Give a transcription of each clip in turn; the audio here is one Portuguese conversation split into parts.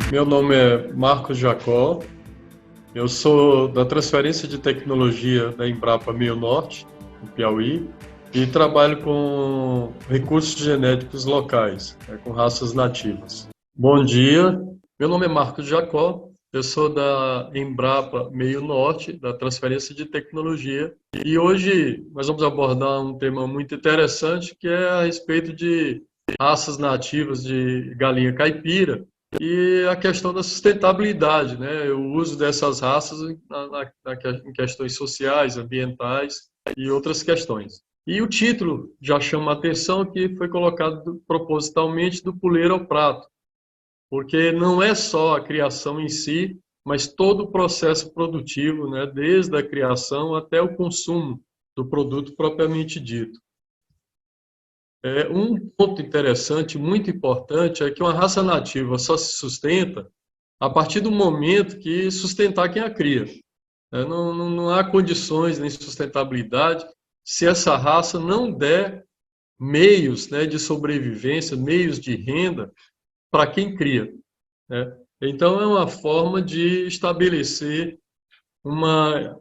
Meu nome é Marcos Jacó, eu sou da transferência de tecnologia da Embrapa Meio Norte, no Piauí, e trabalho com recursos genéticos locais, com raças nativas. Bom dia, meu nome é Marcos Jacó, eu sou da Embrapa Meio Norte, da transferência de tecnologia, e hoje nós vamos abordar um tema muito interessante que é a respeito de raças nativas de galinha caipira, e a questão da sustentabilidade, né? O uso dessas raças em questões sociais, ambientais e outras questões. E o título já chama a atenção que foi colocado propositalmente do puleiro ao prato, porque não é só a criação em si, mas todo o processo produtivo, né? Desde a criação até o consumo do produto propriamente dito. Um ponto interessante, muito importante, é que uma raça nativa só se sustenta a partir do momento que sustentar quem a cria. Não há condições nem sustentabilidade se essa raça não der meios, né, de sobrevivência, meios de renda para quem cria, né? Então, é uma forma de estabelecer uma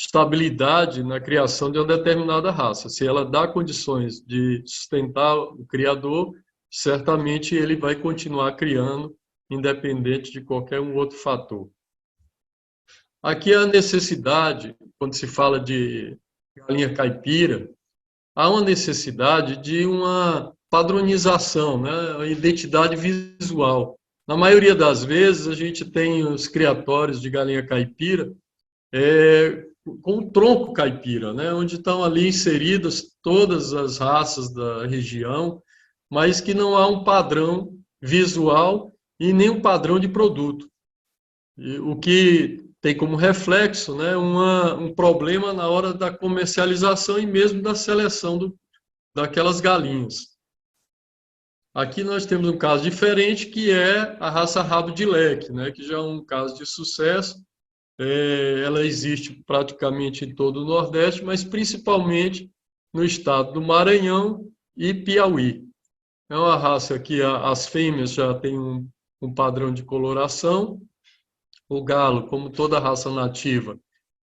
estabilidade na criação de uma determinada raça. Se ela dá condições de sustentar o criador, certamente ele vai continuar criando, independente de qualquer um outro fator. Aqui a necessidade, quando se fala de galinha caipira, há uma necessidade de uma padronização, né? Uma identidade visual. Na maioria das vezes, a gente tem os criatórios de galinha caipira com o tronco caipira, né? Onde estão ali inseridas todas as raças da região, mas que não há um padrão visual e nem um padrão de produto. O que tem como reflexo, né, um problema na hora da comercialização e mesmo da seleção daquelas galinhas. Aqui nós temos um caso diferente, que é a raça rabo de leque, né, que já é um caso de sucesso. Ela existe praticamente em todo o Nordeste, mas principalmente no estado do Maranhão e Piauí. É uma raça que as fêmeas já têm um padrão de coloração. O galo, como toda raça nativa,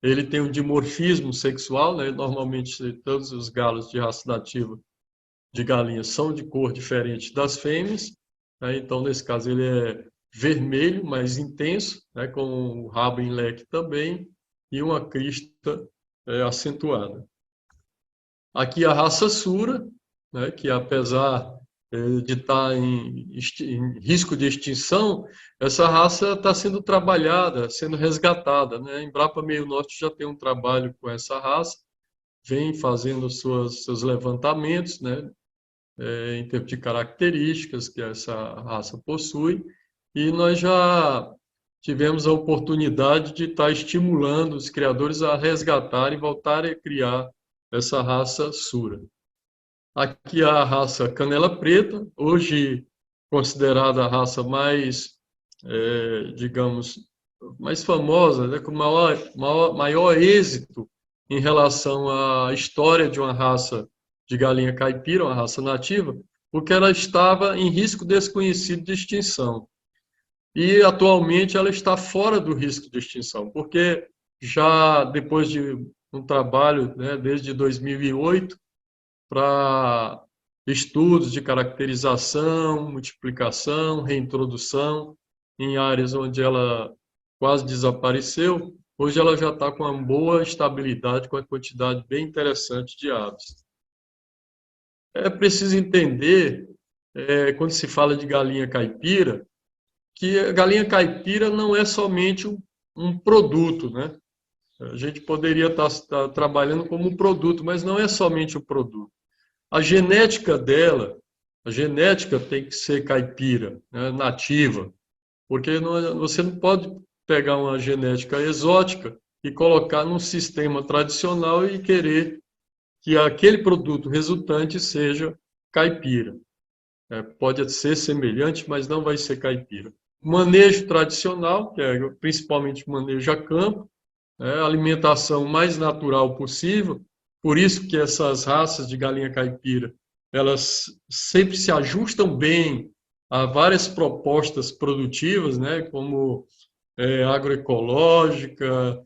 ele tem um dimorfismo sexual, né? Normalmente todos os galos de raça nativa de galinha são de cor diferente das fêmeas, né? Então, nesse caso, ele é vermelho, mais intenso, né? Com o rabo em leque também e uma crista acentuada. Aqui a raça Sura, né? Que apesar de estar em risco de extinção, essa raça está sendo trabalhada, sendo resgatada, né? A Embrapa Meio Norte já tem um trabalho com essa raça, vem fazendo seus levantamentos, né? Em termos de características que essa raça possui, e nós já tivemos a oportunidade de estar estimulando os criadores a resgatarem e voltarem a criar essa raça Sura. Aqui a raça Canela Preta, hoje considerada a raça mais, digamos, mais famosa, né, com maior êxito em relação à história de uma raça de galinha caipira, uma raça nativa, porque ela estava em risco desconhecido de extinção. E atualmente ela está fora do risco de extinção, porque já depois de um trabalho, né, desde 2008, para estudos de caracterização, multiplicação, reintrodução em áreas onde ela quase desapareceu. Hoje ela já está com uma boa estabilidade, com uma quantidade bem interessante de aves. É preciso entender, quando se fala de galinha caipira, que a galinha caipira não é somente um produto, né? A gente poderia estar trabalhando como um produto, mas não é somente um produto. A genética dela, a genética tem que ser caipira, né, nativa, porque você não pode pegar uma genética exótica e colocar num sistema tradicional e querer que aquele produto resultante seja caipira. Pode ser semelhante, mas não vai ser caipira. Manejo tradicional, que é principalmente manejo a campo, a alimentação mais natural possível. Por isso que essas raças de galinha caipira, elas sempre se ajustam bem há várias propostas produtivas, né, como agroecológica,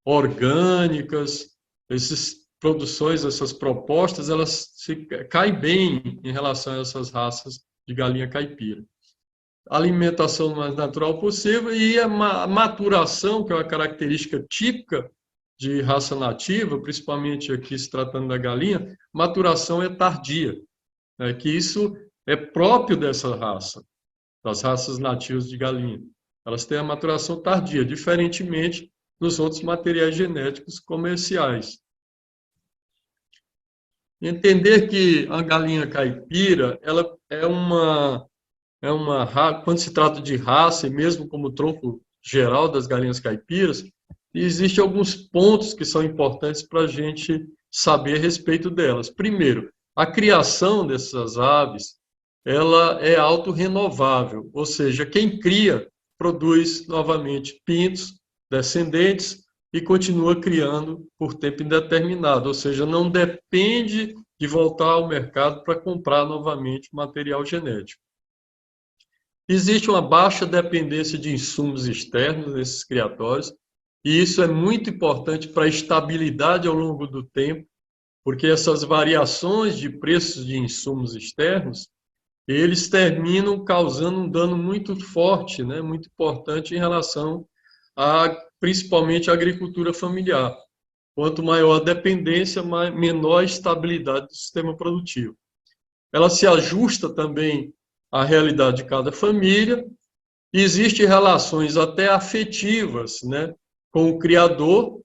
orgânicas, essas produções, essas propostas, elas caem bem em relação a essas raças de galinha caipira. Alimentação mais natural possível e a maturação, que é uma característica típica de raça nativa, principalmente aqui se tratando da galinha, maturação é tardia, né, que isso é próprio dessa raça, das raças nativas de galinha. Elas têm a maturação tardia, diferentemente dos outros materiais genéticos comerciais. Entender que a galinha caipira, ela quando se trata de raça, e mesmo como tronco geral das galinhas caipiras, existem alguns pontos que são importantes para a gente saber a respeito delas. Primeiro, a criação dessas aves, ela é autorrenovável, ou seja, quem cria produz novamente pintos, descendentes e continua criando por tempo indeterminado, ou seja, não depende de voltar ao mercado para comprar novamente material genético. Existe uma baixa dependência de insumos externos nesses criatórios, e isso é muito importante para a estabilidade ao longo do tempo, porque essas variações de preços de insumos externos, eles terminam causando um dano muito forte, né, muito importante em relação principalmente à agricultura familiar. Quanto maior a dependência, menor a estabilidade do sistema produtivo. Ela se ajusta também à realidade de cada família. Existem relações até afetivas, né, com o criador,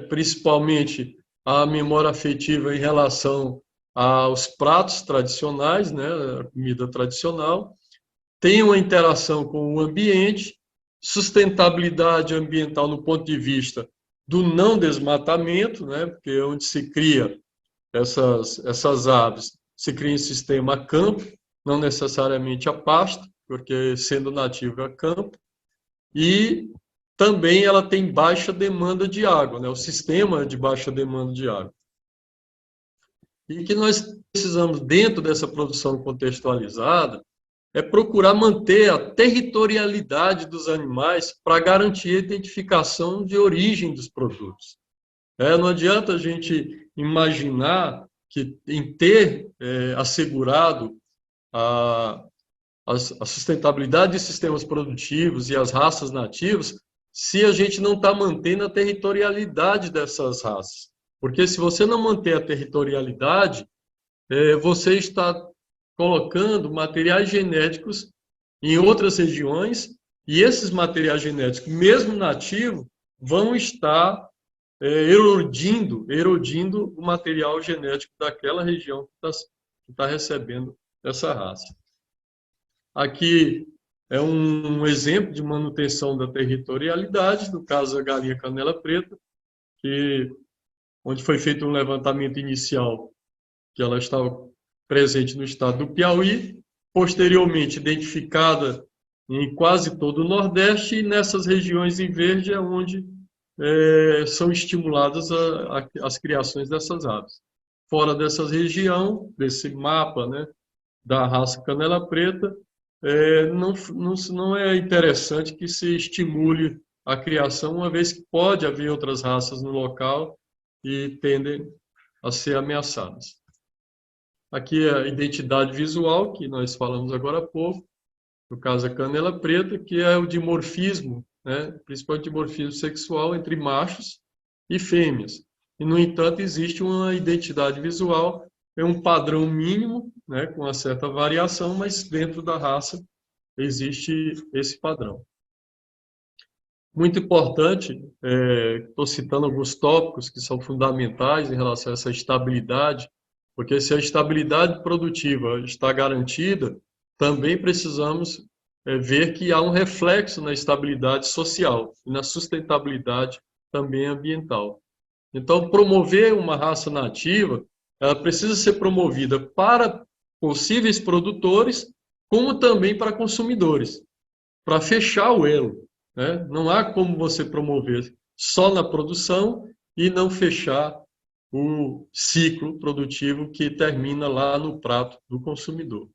principalmente a memória afetiva em relação aos pratos tradicionais, né, a comida tradicional. Tem uma interação com o ambiente, sustentabilidade ambiental no ponto de vista do não desmatamento, né, porque é onde se cria essas aves, se cria em sistema a campo, não necessariamente a pasto, porque sendo nativo a campo, e também ela tem baixa demanda de água, né, o sistema de baixa demanda de água. E que nós precisamos, dentro dessa produção contextualizada, é procurar manter a territorialidade dos animais para garantir a identificação de origem dos produtos. Não adianta a gente imaginar que em ter assegurado a sustentabilidade de sistemas produtivos e as raças nativas, se a gente não está mantendo a territorialidade dessas raças. Porque se você não manter a territorialidade, você está colocando materiais genéticos em outras regiões e esses materiais genéticos, mesmo nativos, vão estar erodindo o material genético daquela região que está recebendo essa raça. Aqui é um exemplo de manutenção da territorialidade, no caso a galinha canela preta, onde foi feito um levantamento inicial que ela estava presente no estado do Piauí, posteriormente identificada em quase todo o Nordeste, e nessas regiões em verde é onde são estimuladas as criações dessas aves. Fora dessa região, desse mapa, né, da raça canela preta, não é interessante que se estimule a criação, uma vez que pode haver outras raças no local e tendem a ser ameaçadas. Aqui é a identidade visual, que nós falamos agora há pouco, no caso a canela preta, que é o dimorfismo, né, principalmente dimorfismo sexual entre machos e fêmeas. E, no entanto, existe uma identidade visual, é um padrão mínimo, né, com uma certa variação, mas dentro da raça existe esse padrão. Muito importante, estou citando alguns tópicos que são fundamentais em relação a essa estabilidade, porque se a estabilidade produtiva está garantida, também precisamos ver que há um reflexo na estabilidade social e na sustentabilidade também ambiental. Então, promover uma raça nativa, ela precisa ser promovida para possíveis produtores, como também para consumidores, para fechar o elo, né? Não há como você promover só na produção e não fechar o ciclo produtivo que termina lá no prato do consumidor.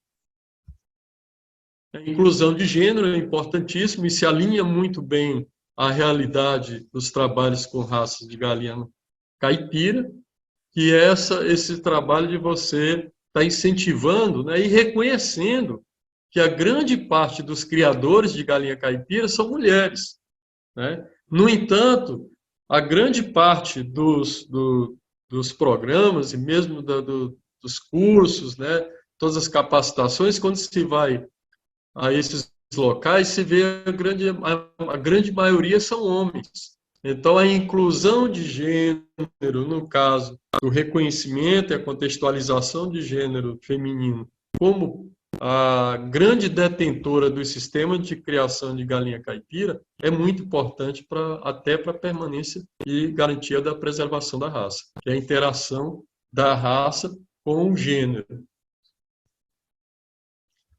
A inclusão de gênero é importantíssimo e se alinha muito bem à realidade dos trabalhos com raças de galinha caipira, que é esse trabalho de você estar incentivando, né, e reconhecendo que a grande parte dos criadores de galinha caipira são mulheres, né? No entanto, a grande parte dos programas e mesmo dos cursos, né, todas as capacitações, quando se vai a esses locais, se vê a grande maioria são homens. Então, a inclusão de gênero, no caso do reconhecimento e a contextualização de gênero feminino como a grande detentora do sistema de criação de galinha caipira, é muito importante até para a permanência e garantia da preservação da raça, que é a interação da raça com o gênero.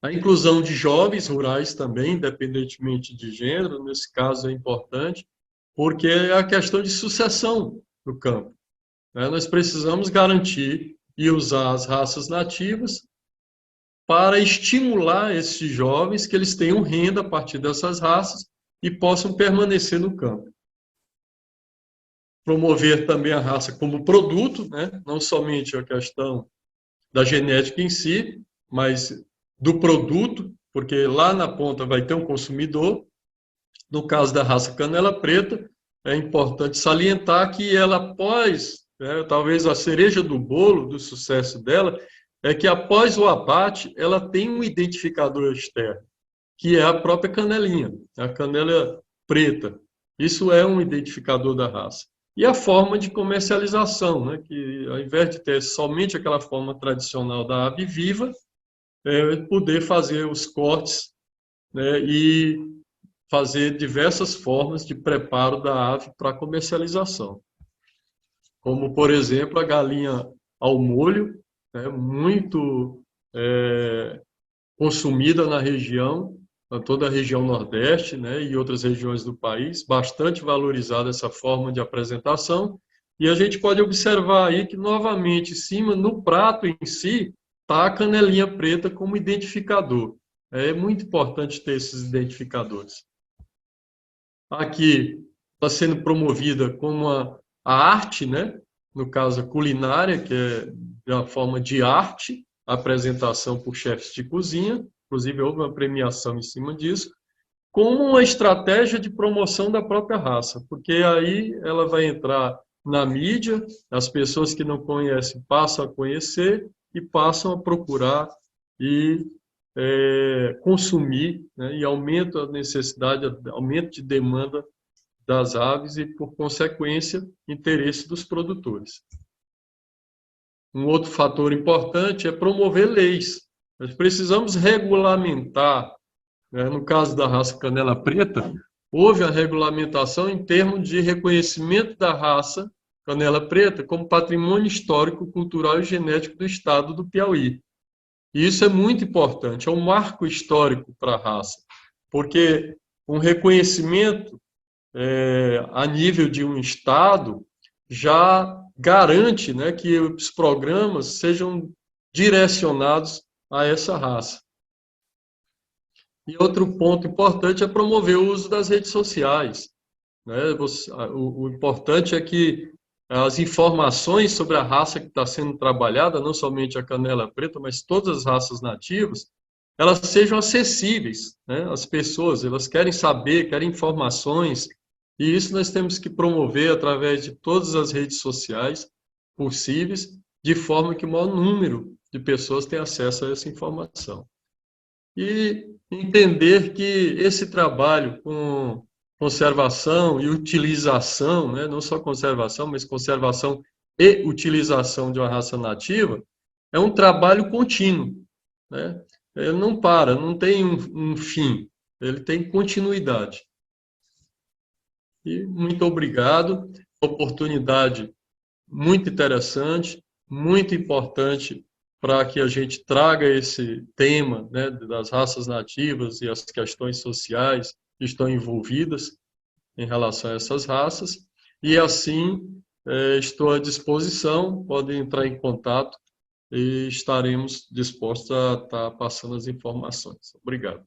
A inclusão de jovens rurais também, independentemente de gênero, nesse caso é importante, porque é a questão de sucessão no campo. Nós precisamos garantir e usar as raças nativas para estimular esses jovens que eles tenham renda a partir dessas raças e possam permanecer no campo. Promover também a raça como produto, né? Não somente a questão da genética em si, mas do produto, porque lá na ponta vai ter um consumidor. No caso da raça canela preta, é importante salientar que ela, após, talvez a cereja do bolo do sucesso dela, é que após o abate, ela tem um identificador externo, que é a própria canelinha, a canela preta. Isso é um identificador da raça. E a forma de comercialização, né, que ao invés de ter somente aquela forma tradicional da ave viva, poder fazer os cortes, né, e fazer diversas formas de preparo da ave para comercialização. Como, por exemplo, a galinha ao molho, né, muito consumida na região, na toda a região Nordeste, né, e outras regiões do país, bastante valorizada essa forma de apresentação. E a gente pode observar aí que, novamente, em cima, no prato em si, está a canelinha preta como identificador. É muito importante ter esses identificadores. Aqui está sendo promovida como a arte, né? No caso, a culinária, que é de uma forma de arte, a apresentação por chefes de cozinha, inclusive houve uma premiação em cima disso, como uma estratégia de promoção da própria raça, porque aí ela vai entrar na mídia, as pessoas que não conhecem passam a conhecer e passam a procurar e consumir, né, e aumenta a necessidade, aumento de demanda das aves e, por consequência, interesse dos produtores. Um outro fator importante é promover leis. Nós precisamos regulamentar, né, no caso da raça canela preta, houve a regulamentação em termos de reconhecimento da raça canela preta como patrimônio histórico, cultural e genético do estado do Piauí. E isso é muito importante, é um marco histórico para a raça, porque um reconhecimento a nível de um estado já garante, né, que os programas sejam direcionados a essa raça. E outro ponto importante é promover o uso das redes sociais, né? O importante é que as informações sobre a raça que está sendo trabalhada, não somente a canela preta, mas todas as raças nativas, elas sejam acessíveis, né? As pessoas, elas querem saber, querem informações, e isso nós temos que promover através de todas as redes sociais possíveis, de forma que o maior número de pessoas tenha acesso a essa informação. E entender que esse trabalho com conservação e utilização, né, não só conservação, mas conservação e utilização de uma raça nativa, é um trabalho contínuo, né? Ele não para, não tem um fim, ele tem continuidade. E muito obrigado, oportunidade muito interessante, muito importante para que a gente traga esse tema, né, das raças nativas e as questões sociais que estão envolvidas em relação a essas raças. E assim, estou à disposição, podem entrar em contato e estaremos dispostos a estar passando as informações. Obrigado.